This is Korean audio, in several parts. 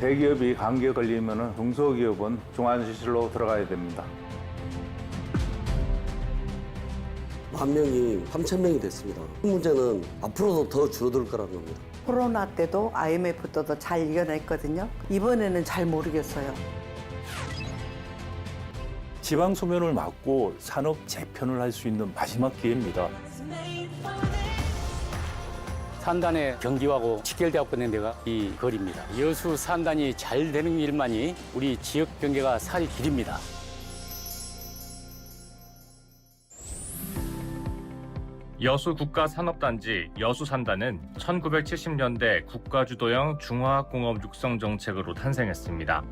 대기업이 감기에 걸리면 중소기업은 중환자실로 들어가야 됩니다. 10,000명이 3,000명이 됐습니다. 이 문제는 앞으로도 더 줄어들 거라는 겁니다. 코로나 때도 IMF 때도 잘 이겨냈거든요. 이번에는 잘 모르겠어요. 지방 소멸을 막고 산업 재편을 할 수 있는 마지막 기회입니다. 산단의 경기하고 직결되어 있는 데가 이 거리입니다. 여수 산단이 잘 되는 일만이 우리 지역 경제가 살이 길입니다. 여수 국가산업단지 여수산단은 1970년대 국가주도형 중화학공업 육성 정책으로 탄생했습니다.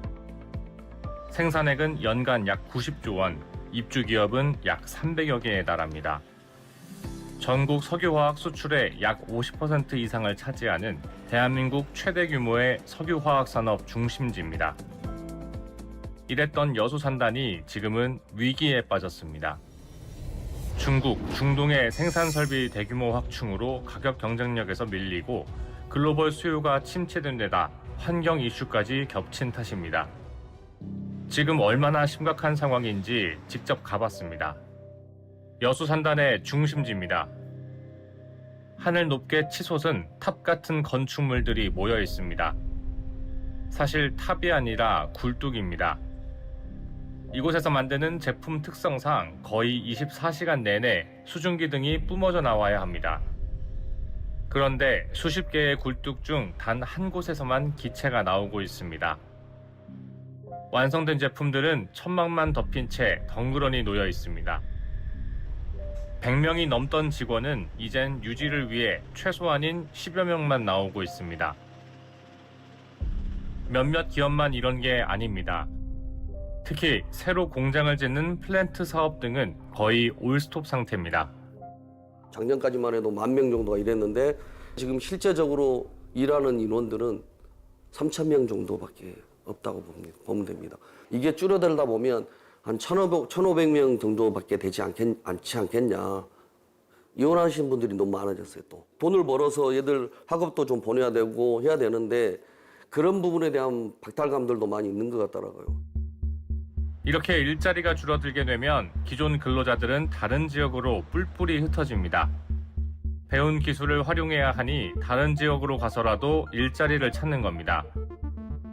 생산액은 연간 약 90조 원, 입주 기업은 약 300여 개에 달합니다. 전국 석유화학 수출의 약 50% 이상을 차지하는 대한민국 최대 규모의 석유화학 산업 중심지입니다. 이랬던 여수산단이 지금은 위기에 빠졌습니다. 중국, 중동의 생산 설비 대규모 확충으로 가격 경쟁력에서 밀리고 글로벌 수요가 침체된 데다 환경 이슈까지 겹친 탓입니다. 지금 얼마나 심각한 상황인지 직접 가봤습니다. 여수산단의 중심지입니다. 하늘 높게 치솟은 탑 같은 건축물들이 모여 있습니다. 사실 탑이 아니라 굴뚝입니다. 이곳에서 만드는 제품 특성상 거의 24시간 내내 수증기 등이 뿜어져 나와야 합니다. 그런데 수십 개의 굴뚝 중 단 한 곳에서만 기체가 나오고 있습니다. 완성된 제품들은 천막만 덮인 채 덩그러니 놓여 있습니다. 100명이 넘던 직원은 이젠 유지를 위해 최소한인 10여 명만 나오고 있습니다. 몇몇 기업만 이런 게 아닙니다. 특히 새로 공장을 짓는 플랜트 사업 등은 거의 올스톱 상태입니다. 작년까지만 해도 10,000명 정도가 일했는데 지금 실제적으로 일하는 인원들은 3,000명 정도밖에 없다고 보면 됩니다. 이게 줄어들다 보면 한 1,500명 정도밖에 되지 않지 않겠냐. 이혼하신 분들이 너무 많아졌어요. 또 돈을 벌어서 얘들 학업도 좀 보내야 되고 해야 되는데 그런 부분에 대한 박탈감들도 많이 있는 것 같더라고요. 이렇게 일자리가 줄어들게 되면 기존 근로자들은 다른 지역으로 뿔뿔이 흩어집니다. 배운 기술을 활용해야 하니 다른 지역으로 가서라도 일자리를 찾는 겁니다.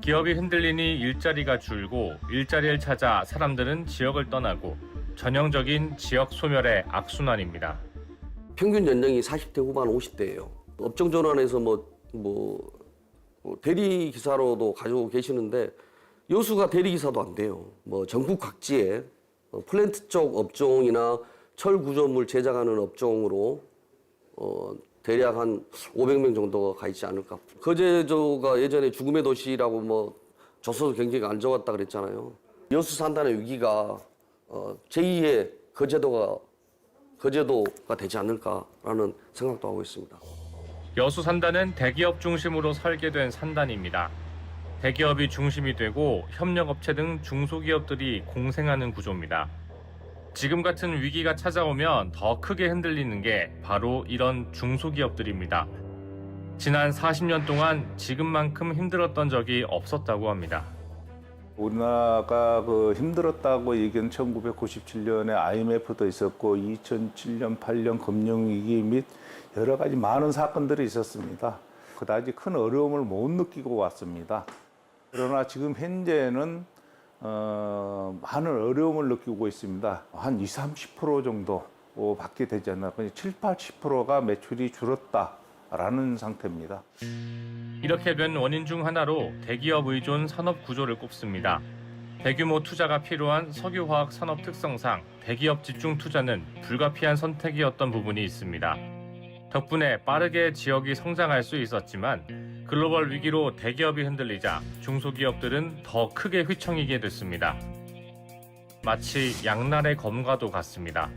기업이 흔들리니 일자리가 줄고 일자리를 찾아 사람들은 지역을 떠나고 전형적인 지역 소멸의 악순환입니다. 평균 연령이 40대 후반 50대예요. 업종 전환에서 대리 기사로도 가지고 계시는데 여수가 대리 기사도 안 돼요. 전국 각지에 플랜트 쪽 업종이나 철 구조물 제작하는 업종으로 대략 한 500명 정도가 가 있지 않을까. 거제도가 예전에 죽음의 도시라고 조선도 경기가 안 좋았다 그랬잖아요. 여수 산단의 위기가 제2의 거제도가 되지 않을까라는 생각도 하고 있습니다. 여수 산단은 대기업 중심으로 설계된 산단입니다. 대기업이 중심이 되고 협력업체 등 중소기업들이 공생하는 구조입니다. 지금 같은 위기가 찾아오면 더 크게 흔들리는 게 바로 이런 중소기업들입니다. 지난 40년 동안 지금만큼 힘들었던 적이 없었다고 합니다. 우리나라가 힘들었다고 얘기한 1997년에 IMF도 있었고 2007년, 8년 금융위기 및 여러 가지 많은 사건들이 있었습니다. 그다지 큰 어려움을 못 느끼고 왔습니다. 그러나 지금 현재는 많은 어려움을 느끼고 있습니다. 한 20-30% 정도 밖에 되지 않나. 70-80%가 매출이 줄었다라는 상태입니다. 이렇게 된 원인 중 하나로 대기업 의존 산업 구조를 꼽습니다. 대규모 투자가 필요한 석유화학 산업 특성상 대기업 집중 투자는 불가피한 선택이었던 부분이 있습니다. 덕분에 빠르게 지역이 성장할 수 있었지만 글로벌 위기로 대기업이 흔들리자 중소기업들은 더 크게 휘청이게 됐습니다. 마치 양날의 검과도 같습니다.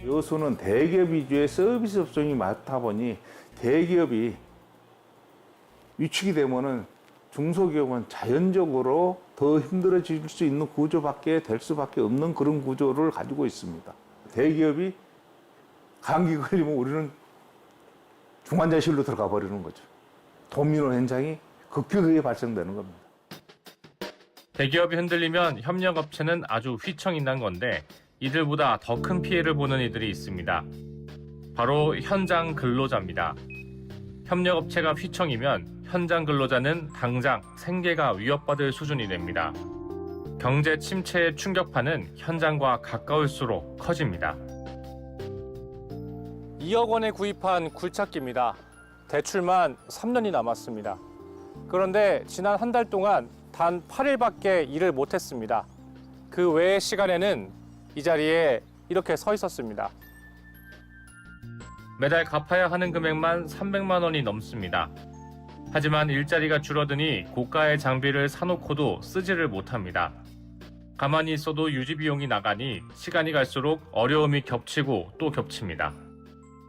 여수는 대기업 위주의 서비스 업종이 많다 보니 대기업이 위축이 되면은 중소기업은 자연적으로 더 힘들어질 수 있는 구조밖에 될 수밖에 없는 그런 구조를 가지고 있습니다. 대기업이 감기 걸리면 우리는 중환자실로 들어가 버리는 거죠. 도미노 현상이 급격하게 발생되는 겁니다. 대기업이 흔들리면 협력업체는 아주 휘청이 난 건데 이들보다 더 큰 피해를 보는 이들이 있습니다. 바로 현장 근로자입니다. 협력업체가 휘청이면 현장 근로자는 당장 생계가 위협받을 수준이 됩니다. 경제 침체의 충격파는 현장과 가까울수록 커집니다. 2억 원에 구입한 굴착기입니다. 대출만 3년이 남았습니다. 그런데 지난 한 달 동안 단 8일밖에 일을 못했습니다. 그 외의 시간에는 이 자리에 이렇게 서 있었습니다. 매달 갚아야 하는 금액만 300만 원이 넘습니다. 하지만 일자리가 줄어드니 고가의 장비를 사놓고도 쓰지를 못합니다. 가만히 있어도 유지 비용이 나가니 시간이 갈수록 어려움이 겹치고 또 겹칩니다.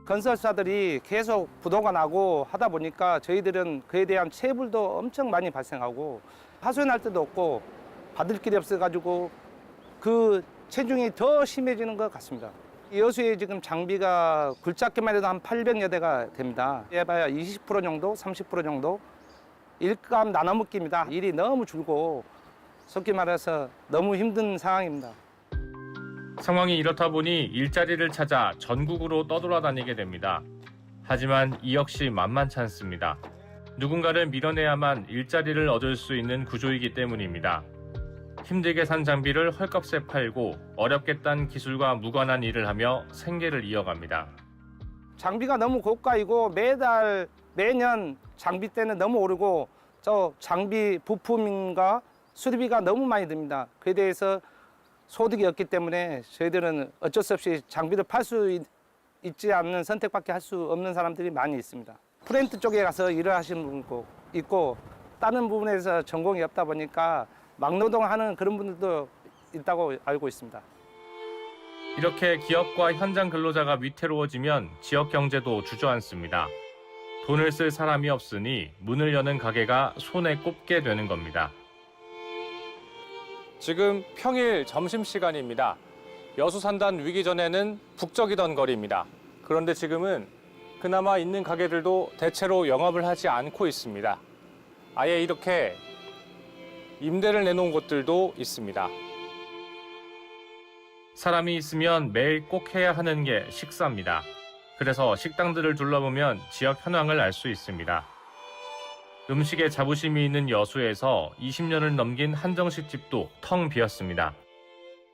건설사들이 계속 부도가 나고 하다 보니까 저희들은 그에 대한 체불도 엄청 많이 발생하고 하소연할 데도 없고 받을 길이 없어가지고 그 체중이 더 심해지는 것 같습니다. 여수에 지금 장비가 굴착기만 해도 한 800여 대가 됩니다. 해봐야 20% 정도, 30% 정도 일감 나눠먹기입니다. 일이 너무 줄고 속기 말해서 너무 힘든 상황입니다. 상황이 이렇다 보니 일자리를 찾아 전국으로 떠돌아다니게 됩니다. 하지만 이 역시 만만치 않습니다. 누군가를 밀어내야만 일자리를 얻을 수 있는 구조이기 때문입니다. 힘들게 산 장비를 헐값에 팔고 어렵게 딴 기술과 무관한 일을 하며 생계를 이어갑니다. 장비가 너무 고가이고 매년 장비 때는 너무 오르고 저 장비 부품과 수리비가 너무 많이 듭니다. 그에 대해서 소득이 없기 때문에 저희들은 어쩔 수 없이 장비를 팔 수 있지 않는 선택밖에 할 수 없는 사람들이 많이 있습니다. 프렌트 쪽에 가서 일을 하시는 분도 있고 다른 부분에서 전공이 없다 보니까 막노동하는 그런 분들도 있다고 알고 있습니다. 이렇게 기업과 현장 근로자가 위태로워지면 지역 경제도 주저앉습니다. 돈을 쓸 사람이 없으니 문을 여는 가게가 손에 꼽게 되는 겁니다. 지금 평일 점심시간입니다. 여수 산단 위기 전에는 북적이던 거리입니다. 그런데 지금은 그나마 있는 가게들도 대체로 영업을 하지 않고 있습니다. 아예 이렇게 임대를 내놓은 곳들도 있습니다. 사람이 있으면 매일 꼭 해야 하는 게 식사입니다. 그래서 식당들을 둘러보면 지역 현황을 알 수 있습니다. 음식에 자부심이 있는 여수에서 20년을 넘긴 한정식 집도 텅 비었습니다.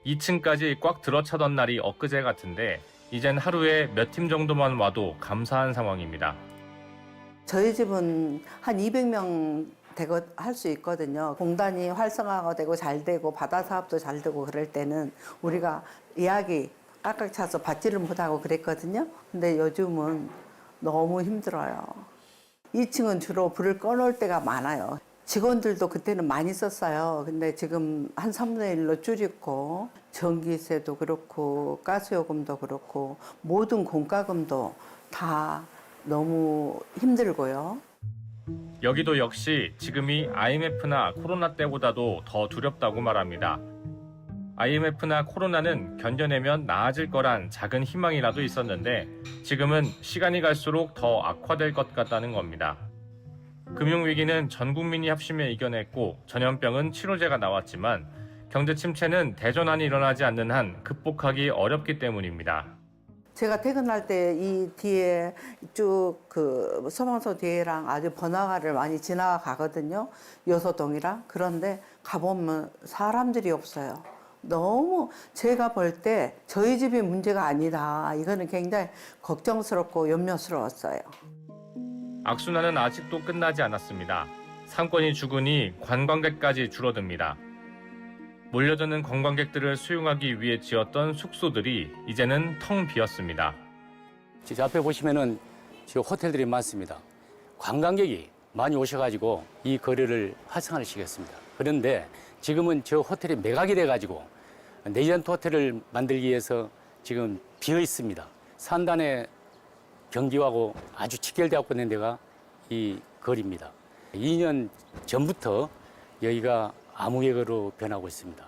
2층까지 꽉 들어차던 날이 엊그제 같은데 이젠 하루에 몇 팀 정도만 와도 감사한 상황입니다. 저희 집은 한 200명 되고 할 수 있거든요. 공단이 활성화가 되고 잘 되고 바다 사업도 잘 되고 그럴 때는 우리가 이야기 깍깍 차서 받지를 못하고 그랬거든요. 근데 요즘은 너무 힘들어요. 2층은 주로 불을 꺼놓을 때가 많아요. 직원들도 그때는 많이 썼어요. 근데 지금 한 3분의 1로 줄였고 전기세도 그렇고 가스요금도 그렇고 모든 공과금도 다 너무 힘들고요. 여기도 역시 지금이 IMF나 코로나 때보다도 더 두렵다고 말합니다. IMF나 코로나는 견뎌내면 나아질 거란 작은 희망이라도 있었는데 지금은 시간이 갈수록 더 악화될 것 같다는 겁니다. 금융위기는 전 국민이 합심해 이겨냈고 전염병은 치료제가 나왔지만 경제 침체는 대전환이 일어나지 않는 한 극복하기 어렵기 때문입니다. 제가 퇴근할 때 이 뒤에 쭉 그 소방서 뒤에랑 아주 번화가를 많이 지나가 가거든요. 요소동이랑. 그런데 가보면 사람들이 없어요. 너무 제가 볼 때 저희 집이 문제가 아니다. 이거는 굉장히 걱정스럽고 염려스러웠어요. 악순환은 아직도 끝나지 않았습니다. 상권이 죽으니 관광객까지 줄어듭니다. 몰려드는 관광객들을 수용하기 위해 지었던 숙소들이 이제는 텅 비었습니다. 저 앞에 보시면은 지금 호텔들이 많습니다. 관광객이 많이 오셔가지고 이 거리를 활성화를 시켰습니다. 그런데 지금은 저 호텔이 매각이 돼가지고 레전트 호텔을 만들기 위해서 지금 비어 있습니다. 산단의 경기하고 아주 직결되어 있는 데가 이 거리입니다. 2년 전부터 여기가 아무개거로 변하고 있습니다.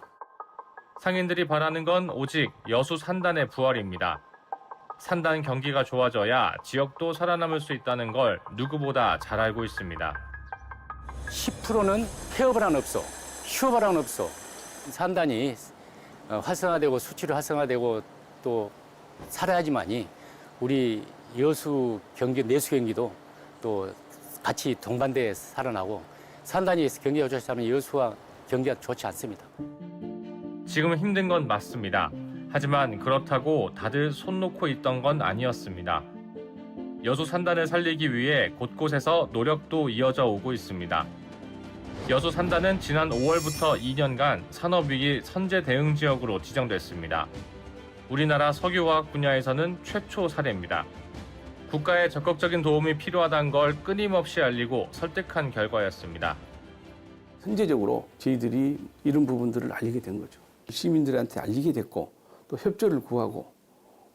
상인들이 바라는 건 오직 여수 산단의 부활입니다. 산단 경기가 좋아져야 지역도 살아남을 수 있다는 걸 누구보다 잘 알고 있습니다. 10%는 폐업을 한 업소, 휴바람은 없어. 산단이 활성화되고 수출이 활성화되고 또 살아야지만이 우리 여수 경기, 내수 경기도 또 같이 동반대에 살아나고 산단이 경기가 좋지 않으면 여수와 경기가 좋지 않습니다. 지금 힘든 건 맞습니다. 하지만 그렇다고 다들 손 놓고 있던 건 아니었습니다. 여수 산단을 살리기 위해 곳곳에서 노력도 이어져 오고 있습니다. 여수 산단은 지난 5월부터 2년간 산업위기 선제 대응 지역으로 지정됐습니다. 우리나라 석유화학 분야에서는 최초 사례입니다. 국가의 적극적인 도움이 필요하다는 걸 끊임없이 알리고 설득한 결과였습니다. 선제적으로 저희들이 이런 부분들을 알리게 된 거죠. 시민들한테 알리게 됐고 또 협조를 구하고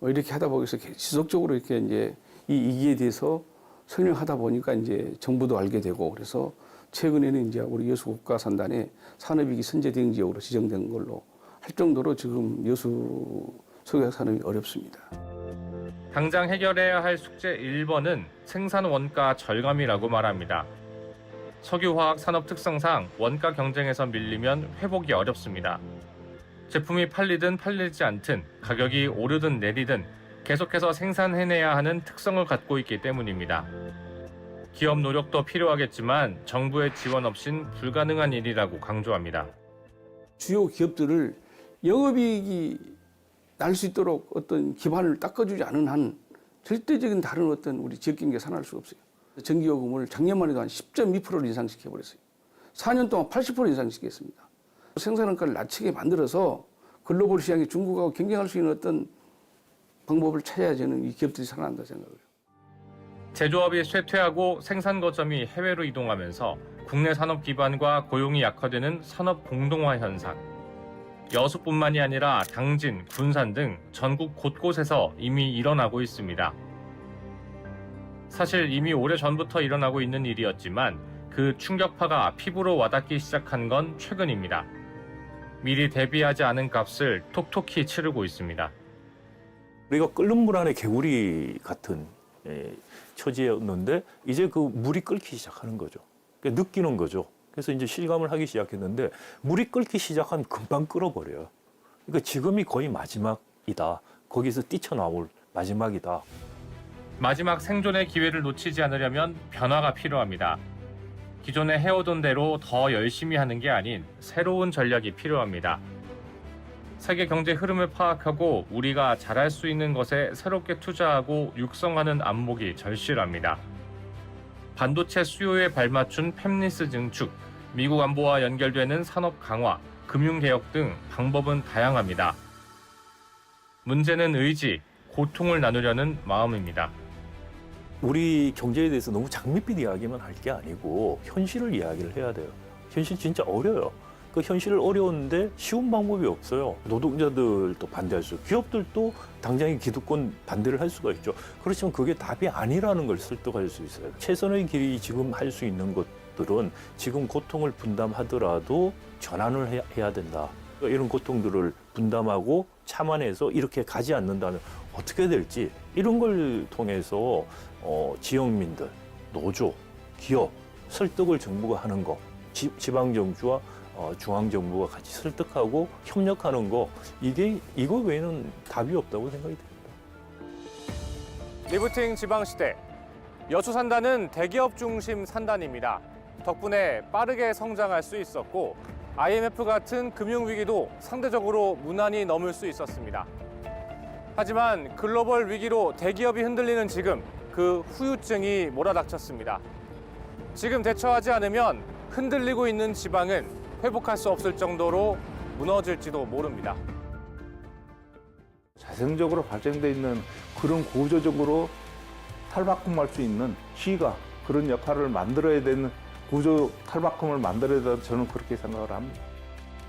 이렇게 하다 보니까 지속적으로 이렇게 이제 이 위기에 대해서 설명하다 보니까 이제 정부도 알게 되고 그래서 최근에는 이제 우리 여수 국가산단에 산업위기 선제 대응 지역으로 지정된 걸로 할 정도로 지금 여수 석유화학 산업이 어렵습니다. 당장 해결해야 할 숙제 1번은 생산 원가 절감이라고 말합니다. 석유화학 산업 특성상 원가 경쟁에서 밀리면 회복이 어렵습니다. 제품이 팔리든 팔리지 않든 가격이 오르든 내리든 계속해서 생산해내야 하는 특성을 갖고 있기 때문입니다. 기업 노력도 필요하겠지만 정부의 지원 없인 불가능한 일이라고 강조합니다. 주요 기업들을 영업이익이 날 수 있도록 어떤 기반을 닦아주지 않은 한 절대적인 다른 어떤 우리 지역 경기가 살아날 수가 없어요. 전기요금을 작년만 해도 한 10.2%를 인상시켜버렸어요. 4년 동안 80% 인상시켰습니다. 생산원가를 낮추게 만들어서 글로벌 시장에 중국하고 경쟁할 수 있는 어떤 방법을 찾아야 저는 이 기업들이 살아난다 생각을 해요. 제조업이 쇠퇴하고 생산 거점이 해외로 이동하면서 국내 산업 기반과 고용이 약화되는 산업 공동화 현상. 여수뿐만이 아니라 당진, 군산 등 전국 곳곳에서 이미 일어나고 있습니다. 사실 이미 오래전부터 일어나고 있는 일이었지만 그 충격파가 피부로 와닿기 시작한 건 최근입니다. 미리 대비하지 않은 값을 톡톡히 치르고 있습니다. 우리가 끓는 물 안에 개구리 같은 처지였는데 이제 그 물이 끓기 시작하는 거죠. 그러니까 느끼는 거죠. 그래서 이제 실감을 하기 시작했는데 물이 끓기 시작하면 금방 끓어버려요. 그러니까 지금이 거의 마지막이다. 거기서 뛰쳐나올 마지막이다. 마지막 생존의 기회를 놓치지 않으려면 변화가 필요합니다. 기존에 해오던 대로 더 열심히 하는 게 아닌 새로운 전략이 필요합니다. 세계 경제 흐름을 파악하고 우리가 잘할 수 있는 것에 새롭게 투자하고 육성하는 안목이 절실합니다. 반도체 수요에 발맞춘 팹리스 증축, 미국 안보와 연결되는 산업 강화, 금융개혁 등 방법은 다양합니다. 문제는 의지, 고통을 나누려는 마음입니다. 우리 경제에 대해서 너무 장밋빛 이야기만 할 게 아니고 현실을 이야기를 해야 돼요. 현실 진짜 어려요. 그 현실을 어려운데 쉬운 방법이 없어요. 노동자들도 반대할 수 있고 기업들도 당장의 기득권 반대를 할 수가 있죠. 그렇지만 그게 답이 아니라는 걸 설득할 수 있어요. 최선의 길이 지금 할 수 있는 것들은 지금 고통을 분담하더라도 전환을 해야 된다. 이런 고통들을 분담하고 참아내서 이렇게 가지 않는다면 어떻게 될지 이런 걸 통해서 지역민들, 노조, 기업 설득을 정부가 하는 거, 지방정부와 중앙정부가 같이 설득하고 협력하는 거 이거 외에는 답이 없다고 생각이 듭니다. 리프팅 지방시대. 여수 산단은 대기업 중심 산단입니다. 덕분에 빠르게 성장할 수 있었고 IMF 같은 금융위기도 상대적으로 무난히 넘을 수 있었습니다. 하지만 글로벌 위기로 대기업이 흔들리는 지금 그 후유증이 몰아닥쳤습니다. 지금 대처하지 않으면 흔들리고 있는 지방은 회복할 수 없을 정도로 무너질지도 모릅니다. 자생적으로 발전되어 있는 그런 구조적으로 탈바꿈할 수 있는 시가 그런 역할을 만들어야 되는 구조 탈바꿈을 만들어야 된다 저는 그렇게 생각을 합니다.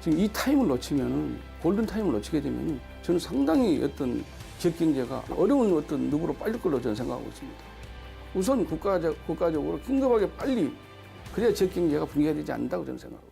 지금 이 타임을 놓치면은 골든 타임을 놓치게 되면 저는 상당히 어떤 지역 경제가 어려운 어떤 늪으로 빠질 걸로 저는 생각하고 있습니다. 우선 국가적으로 긴급하게 빨리 그래야 지역 경제가 붕괴되지 않는다고 저는 생각합니다.